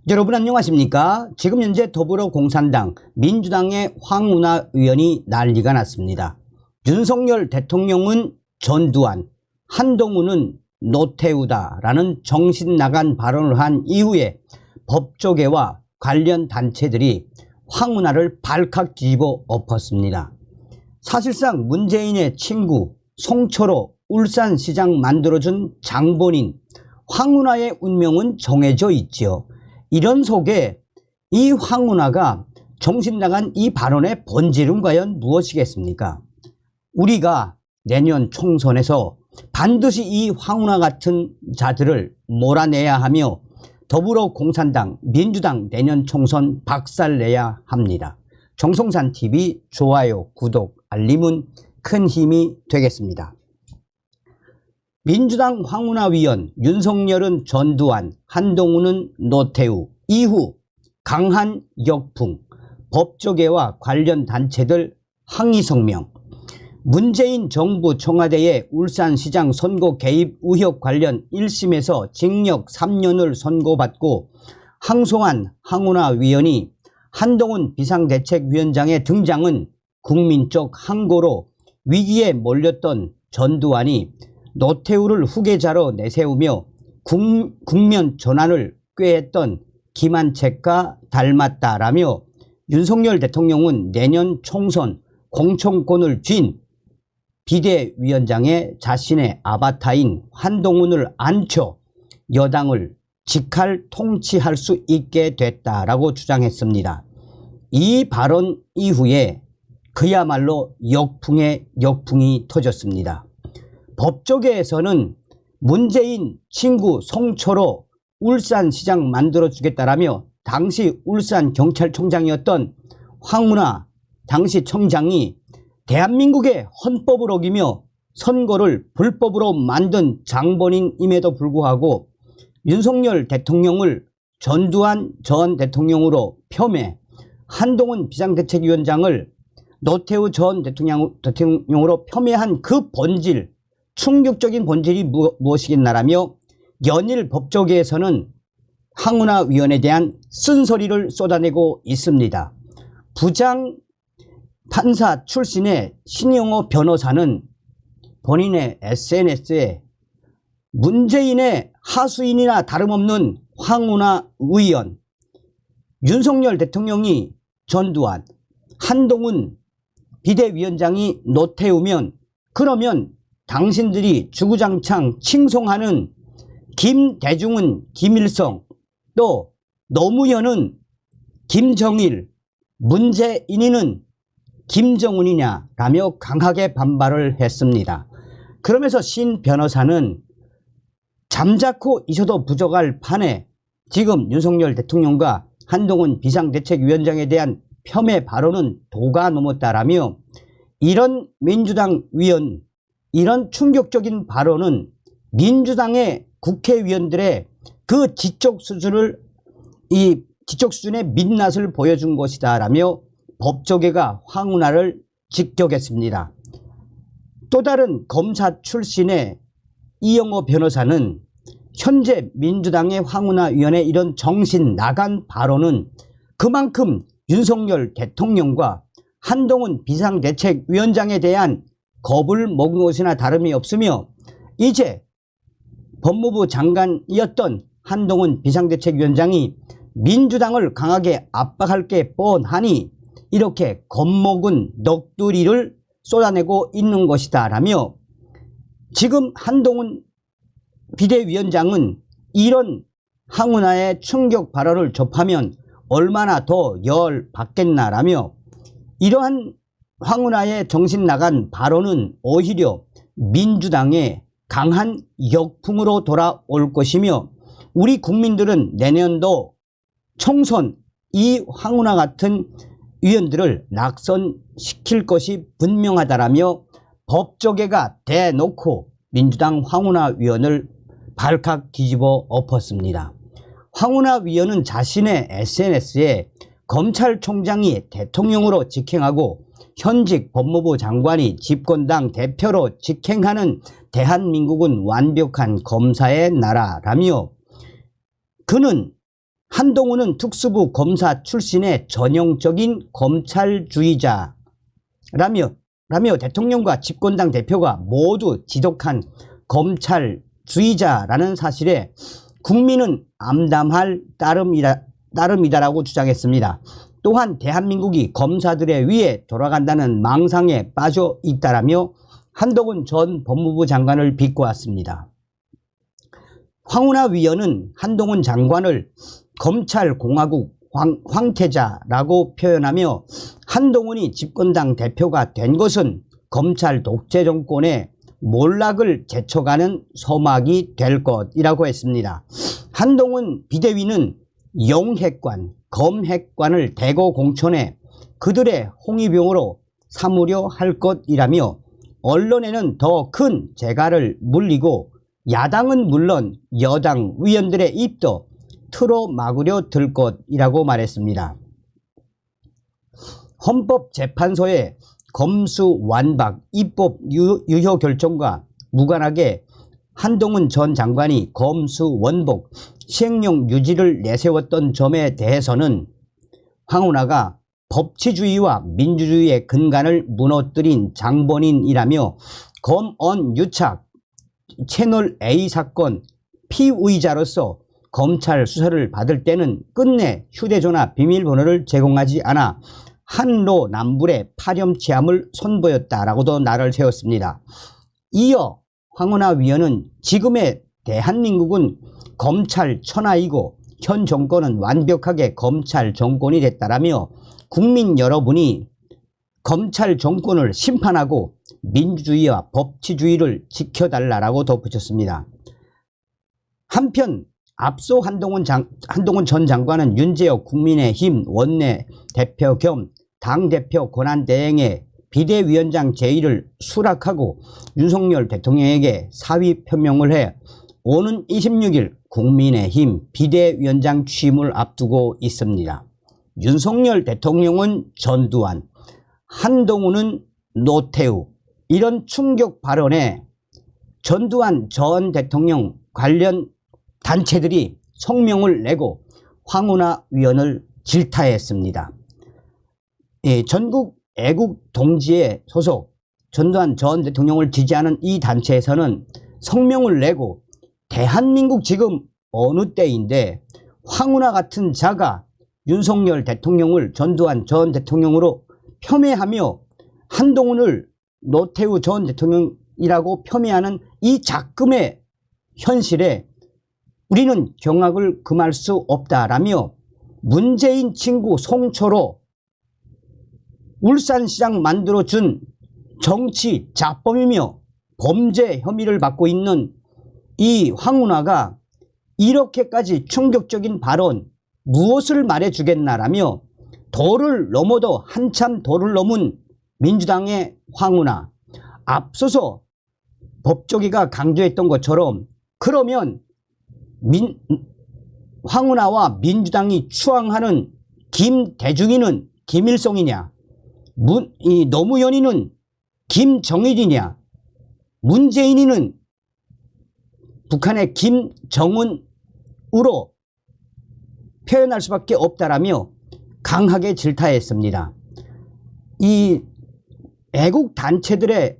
여러분 안녕하십니까? 지금 현재 더불어공산당 민주당의 황운하 의원이 난리가 났습니다. 윤석열 대통령은 전두환, 한동훈은 노태우다라는 정신나간 발언을 한 이후에 법조계와 관련 단체들이 황운하를 발칵 뒤집어 엎었습니다. 사실상 문재인의 친구 송철호 울산시장 만들어준 장본인 황운하의 운명은 정해져 있지요. 이런 속에 이 황운하가 정신나간 이 발언의 본질은 과연 무엇이겠습니까? 우리가 내년 총선에서 반드시 이 황운하 같은 자들을 몰아내야 하며 더불어공산당, 민주당 내년 총선 박살내야 합니다. 정성산TV 좋아요, 구독, 알림은 큰 힘이 되겠습니다. 민주당 황운하 위원, 윤석열은 전두환, 한동훈은 노태우, 이후 강한 역풍, 법조계와 관련 단체들 항의 성명, 문재인 정부 청와대의 울산시장 선거 개입 의혹 관련 1심에서 징역 3년을 선고받고 항소한 황운하 위원이 한동훈 비상대책위원장의 등장은 국민적 항고로 위기에 몰렸던 전두환이 노태우를 후계자로 내세우며 국면 전환을 꾀했던 김한책과 닮았다라며 윤석열 대통령은 내년 총선 공천권을 쥔 비대위원장에 자신의 아바타인 한동훈을 앉혀 여당을 직할 통치할 수 있게 됐다라고 주장했습니다. 이 발언 이후에 그야말로 역풍에 역풍이 터졌습니다. 법조계에서는 문재인 친구 송철호 울산시장 만들어주겠다라며 당시 울산경찰청장이었던 황운하 당시 청장이 대한민국의 헌법을 어기며 선거를 불법으로 만든 장본인임에도 불구하고 윤석열 대통령을 전두환 전 대통령으로 폄훼, 한동훈 비상대책위원장을 노태우 전 대통령으로 폄훼한 그 본질, 충격적인 본질이 무엇이겠나라며 연일 법조계에서는 황운하 위원에 대한 쓴소리를 쏟아내고 있습니다. 부장 판사 출신의 신영호 변호사는 본인의 SNS에 문재인의 하수인이나 다름없는 황운하 의원, 윤석열 대통령이 전두환, 한동훈 비대위원장이 노태우면 그러면 당신들이 주구장창 칭송하는 김대중은 김일성, 또 노무현은 김정일, 문재인이는 김정은이냐라며 강하게 반발을 했습니다. 그러면서 신 변호사는 잠자코 있어도 부족할 판에 지금 윤석열 대통령과 한동훈 비상대책위원장에 대한 폄훼 발언은 도가 넘었다라며 이런 민주당 위원, 이런 충격적인 발언은 민주당의 국회의원들의 그 지적 수준의 민낯을 보여준 것이다 라며 법조계가 황운하를 직격했습니다. 또 다른 검사 출신의 이영호 변호사는 현재 민주당의 황운하 위원의 이런 정신 나간 발언은 그만큼 윤석열 대통령과 한동훈 비상대책위원장에 대한 겁을 먹은 것이나 다름이 없으며 이제 법무부 장관이었던 한동훈 비상대책위원장이 민주당을 강하게 압박할 게 뻔하니 이렇게 겁먹은 넋두리를 쏟아내고 있는 것이다 라며 지금 한동훈 비대위원장은 이런 황운하의 충격 발언을 접하면 얼마나 더 열받겠나라며 이러한 황운하의 정신나간 발언은 오히려 민주당의 강한 역풍으로 돌아올 것이며 우리 국민들은 내년도 총선 이 황운하 같은 위원들을 낙선시킬 것이 분명하다라며 법조계가 대놓고 민주당 황운하 위원을 발칵 뒤집어 엎었습니다. 황운하 위원은 자신의 SNS에 검찰총장이 대통령으로 직행하고 현직 법무부 장관이 집권당 대표로 직행하는 대한민국은 완벽한 검사의 나라라며 그는 한동훈은 특수부 검사 출신의 전형적인 검찰주의자라며 대통령과 집권당 대표가 모두 지독한 검찰주의자라는 사실에 국민은 암담할 따름이다라고 주장했습니다. 또한 대한민국이 검사들의 위에 돌아간다는 망상에 빠져 있다라며 한동훈 전 법무부 장관을 비꼬았습니다. 황운하 위원은 한동훈 장관을 검찰공화국 황태자라고 표현하며 한동훈이 집권당 대표가 된 것은 검찰 독재 정권의 몰락을 제쳐가는 서막이 될 것이라고 했습니다. 한동훈 비대위는 영핵관, 검핵관을 대거 공천해 그들의 홍위병으로 삼으려 할 것이라며 언론에는 더 큰 재갈을 물리고 야당은 물론 여당 위원들의 입도 틀어막으려 들 것이라고 말했습니다. 헌법재판소의 검수완박 입법 유효 결정과 무관하게 한동훈 전 장관이 검수원복 시행령 유지를 내세웠던 점에 대해서는 황운하가 법치주의와 민주주의의 근간을 무너뜨린 장본인이라며 검언 유착 채널A 사건 피의자로서 검찰 수사를 받을 때는 끝내 휴대전화 비밀번호를 제공하지 않아 한로 남불의 파렴치함을 선보였다라고도 날을 세웠습니다. 이어 황운하 위원은 지금의 대한민국은 검찰 천하이고 현 정권은 완벽하게 검찰 정권이 됐다라며 국민 여러분이 검찰 정권을 심판하고 민주주의와 법치주의를 지켜달라고 덧붙였습니다. 한편 앞서 한동훈 전 장관은 윤재혁 국민의힘 원내대표 겸 당대표 권한대행의 비대위원장 제의를 수락하고 윤석열 대통령에게 사위 표명을 해 오는 26일 국민의힘 비대위원장 취임을 앞두고 있습니다. 윤석열 대통령은 전두환, 한동훈은 노태우, 이런 충격 발언에 전두환 전 대통령 관련 단체들이 성명을 내고 황운하 위원을 질타했습니다. 전국 애국 동지회 소속 전두환 전 대통령을 지지하는 이 단체에서는 성명을 내고 대한민국 지금 어느 때인데 황운하 같은 자가 윤석열 대통령을 전두환 전 대통령으로 폄훼하며 한동훈을 노태우 전 대통령이라고 폄훼하는 이 작금의 현실에 우리는 경악을 금할 수 없다라며 문재인 친구 송초로 울산시장 만들어준 정치 자범이며 범죄 혐의를 받고 있는 이 황운하가 이렇게까지 충격적인 발언 무엇을 말해주겠나라며 도를 넘어도 한참 도를 넘은 민주당의 황운하, 앞서서 법조계가 강조했던 것처럼 그러면 황운하와 민주당이 추앙하는 김대중이는 김일성이냐, 노무현이는 김정일이냐, 문재인이는 북한의 김정은으로 표현할 수밖에 없다라며 강하게 질타했습니다. 이 애국단체들의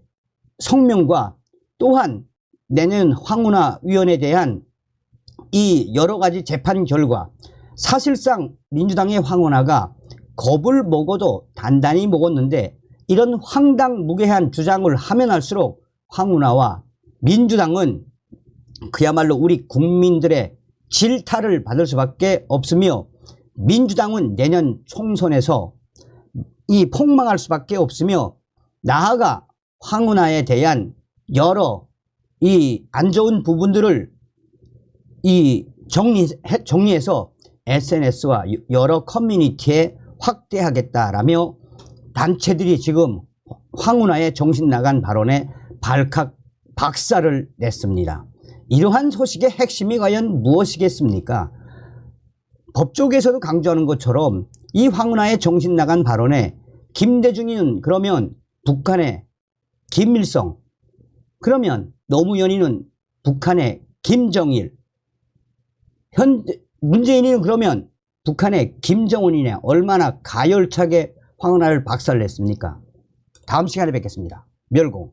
성명과 또한 내년 황운하 위원에 대한 이 여러가지 재판 결과 사실상 민주당의 황운하가 겁을 먹어도 단단히 먹었는데 이런 황당무계한 주장을 하면 할수록 황운하와 민주당은 그야말로 우리 국민들의 질타를 받을 수밖에 없으며 민주당은 내년 총선에서 이 폭망할 수밖에 없으며 나아가 황운하에 대한 여러 이 안 좋은 부분들을 이 정리해서 SNS와 여러 커뮤니티에 확대하겠다라며 단체들이 지금 황운하의 정신 나간 발언에 발칵 박살을 냈습니다. 이러한 소식의 핵심이 과연 무엇이겠습니까? 법조계에서도 강조하는 것처럼 이 황운하의 정신 나간 발언에 김대중이는 그러면 북한의 김일성, 그러면 노무현이는 북한의 김정일, 문재인이 그러면 북한의 김정은이네 얼마나 가열차게 황운하를 박살냈습니까? 다음 시간에 뵙겠습니다. 멸공.